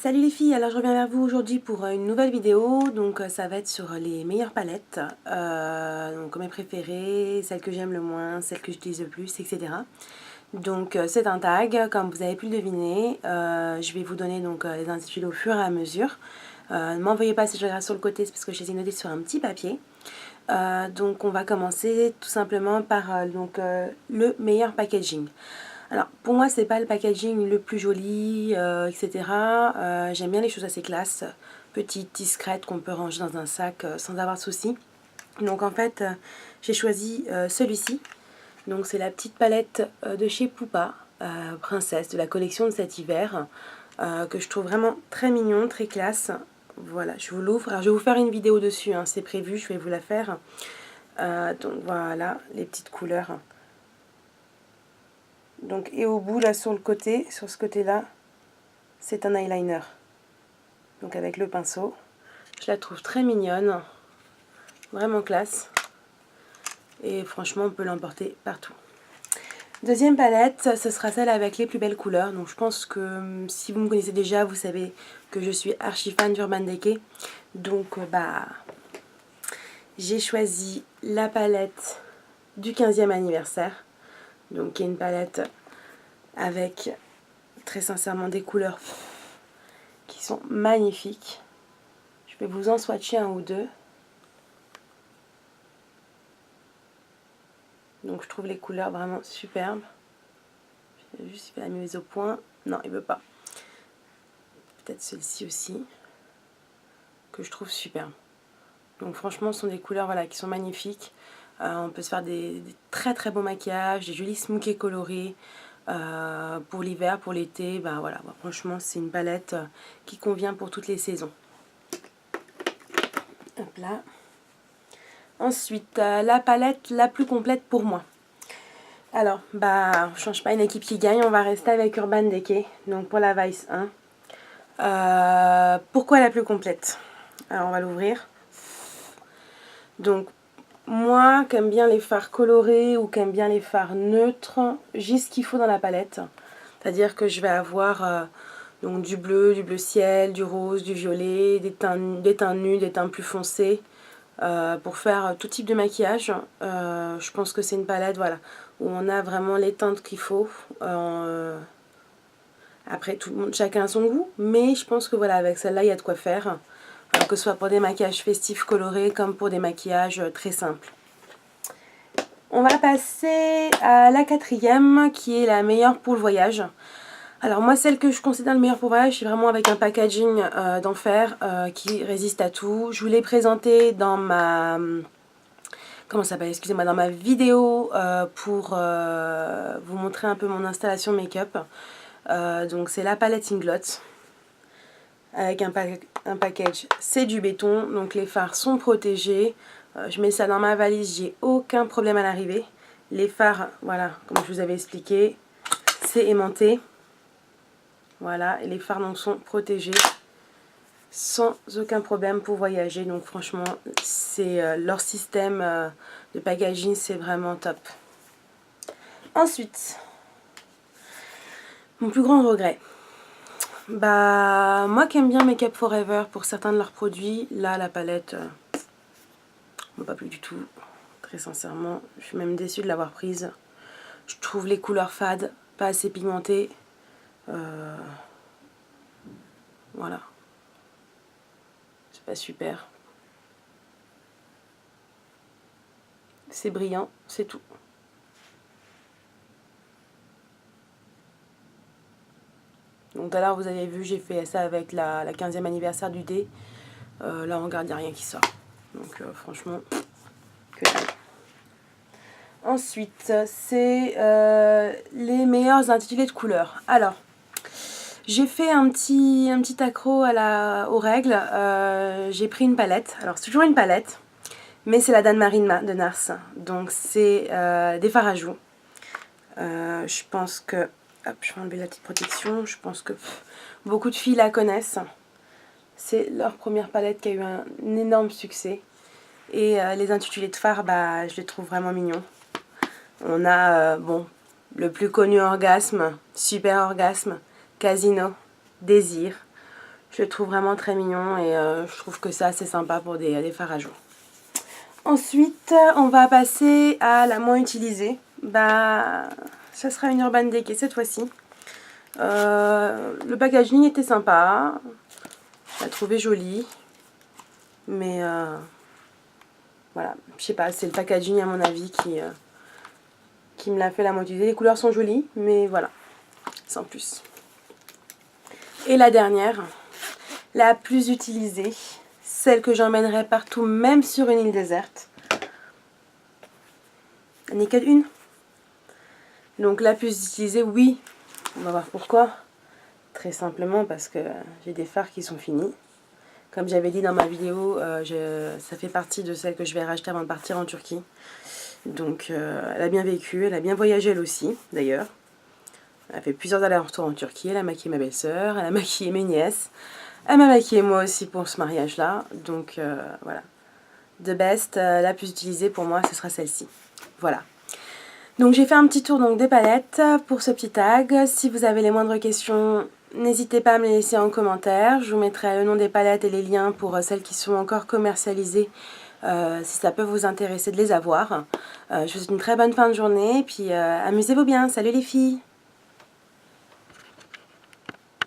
Salut les filles, alors je reviens vers vous aujourd'hui pour une nouvelle vidéo. Donc ça va être sur les meilleures palettes, donc mes préférées, celles que j'aime le moins, celles que j'utilise le plus, etc. Donc c'est un tag, comme vous avez pu le deviner. Je vais vous donner donc les intitulés au fur et à mesure. Ne m'envoyez pas si je regarde sur le côté, c'est parce que je les ai notés sur un petit papier. Donc on va commencer tout simplement par le meilleur packaging. Alors pour moi c'est pas le packaging le plus joli, etc. J'aime bien les choses assez classes, petites, discrètes, qu'on peut ranger dans un sac sans avoir de souci. Donc en fait j'ai choisi celui-ci. Donc c'est la petite palette de chez Pupa, Princesse, de la collection de cet hiver, que je trouve vraiment très mignon, très classe. Voilà, je vous l'ouvre. Alors je vais vous faire une vidéo dessus, hein, c'est prévu, je vais vous la faire. Donc voilà, les petites couleurs. Donc, et au bout, là, sur le côté, sur ce côté-là, c'est un eyeliner. Donc avec le pinceau. Je la trouve très mignonne. Vraiment classe. Et franchement, on peut l'emporter partout. Deuxième palette, ce sera celle avec les plus belles couleurs. Donc je pense que si vous me connaissez déjà, vous savez que je suis archi fan d'Urban Decay. Donc j'ai choisi la palette du 15e anniversaire. Donc qui est une palette avec très sincèrement des couleurs qui sont magnifiques. Je vais vous en swatcher un ou deux. Donc je trouve les couleurs vraiment superbes. Je vais juste faire la mise au point. Non, il veut pas. Peut-être celle-ci aussi, que je trouve superbe. Donc franchement, ce sont des couleurs voilà, qui sont magnifiques. On peut se faire des très très beaux maquillages, des jolis smokies colorés. Pour l'hiver, pour l'été, bah voilà, franchement c'est une palette qui convient pour toutes les saisons. Hop là. Ensuite, la palette la plus complète pour moi. Alors, bah, on change pas une équipe qui gagne, on va rester avec Urban Decay, donc pour la Vice 1. Pourquoi la plus complète? Alors, on va l'ouvrir. Donc, moi, qui aime bien les fards colorés ou qui aime bien les fards neutres, j'ai ce qu'il faut dans la palette. C'est-à-dire que je vais avoir donc du bleu ciel, du rose, du violet, des teints nus, des teints plus foncés. Pour faire tout type de maquillage. Je pense que c'est une palette voilà, où on a vraiment les teintes qu'il faut. Après, tout le monde, chacun a son goût, mais je pense que voilà, avec celle-là, il y a de quoi faire. Que ce soit pour des maquillages festifs colorés comme pour des maquillages très simples. On va passer à la quatrième, qui est la meilleure pour le voyage. Alors moi, celle que je considère le meilleur pour voyage, c'est vraiment avec un packaging d'enfer qui résiste à tout. Je vous l'ai présenté dans ma... comment ça s'appelle, excusez-moi, dans ma vidéo pour vous montrer un peu mon installation make-up. Donc c'est la palette Inglot avec un package, c'est du béton, donc les fards sont protégés. Je mets ça dans ma valise, j'ai aucun problème à l'arrivée. Les fards, voilà, comme je vous avais expliqué, c'est aimanté. Voilà, et les fards donc sont protégés sans aucun problème pour voyager. Donc franchement, c'est leur système de packaging, c'est vraiment top. Ensuite, mon plus grand regret. Bah, moi qui aime bien Make Up Forever pour certains de leurs produits, là la palette, m'a pas plu du tout. Très sincèrement, je suis même déçue de l'avoir prise. Je trouve les couleurs fades, pas assez pigmentées. Voilà. C'est pas super. C'est brillant, c'est tout. Donc tout à l'heure vous avez vu, j'ai fait ça avec la 15e anniversaire du D. Là on regarde, il n'y a rien qui sort. Donc franchement, que dalle. Ensuite, c'est les meilleurs intitulés de couleurs. Alors, j'ai fait un petit accro aux règles. J'ai pris une palette. Alors, c'est toujours une palette, mais c'est la Dan Marine de Nars. Donc, c'est des fards à joues. Je pense que... Hop, je vais enlever la petite protection. Je pense que beaucoup de filles la connaissent. C'est leur première palette qui a eu un énorme succès. Et les intitulés de fards, bah, je les trouve vraiment mignons. On a, bon, le plus connu orgasme, super orgasme, casino, désir. Je le trouve vraiment très mignon et je trouve que c'est assez sympa pour des fards à jour. Ensuite, on va passer à la moins utilisée. Bah, ça sera une Urban Decay cette fois-ci. Le packaging était sympa. Je l'ai trouvé joli. Mais voilà, je sais pas, c'est le packaging à mon avis qui me l'a fait la moins utilisée. Les couleurs sont jolies, mais voilà, sans plus. Et la dernière, la plus utilisée, celle que j'emmènerai partout, même sur une île déserte. Naked une. Donc la plus utilisée, oui, on va voir pourquoi. Très simplement parce que j'ai des fards qui sont finis. Comme j'avais dit dans ma vidéo, ça fait partie de celles que je vais racheter avant de partir en Turquie. Donc elle a bien vécu, elle a bien voyagé elle aussi d'ailleurs. Elle a fait plusieurs allers-retours en Turquie, elle a maquillé ma belle-sœur, elle a maquillé mes nièces. Elle m'a maquillé moi aussi pour ce mariage-là. Donc voilà. The best, la plus utilisée pour moi, ce sera celle-ci. Voilà. Donc j'ai fait un petit tour donc, des palettes pour ce petit tag. Si vous avez les moindres questions, n'hésitez pas à me les laisser en commentaire. Je vous mettrai le nom des palettes et les liens pour celles qui sont encore commercialisées. Si ça peut vous intéresser de les avoir. Je vous souhaite une très bonne fin de journée. Et puis amusez-vous bien. Salut les filles!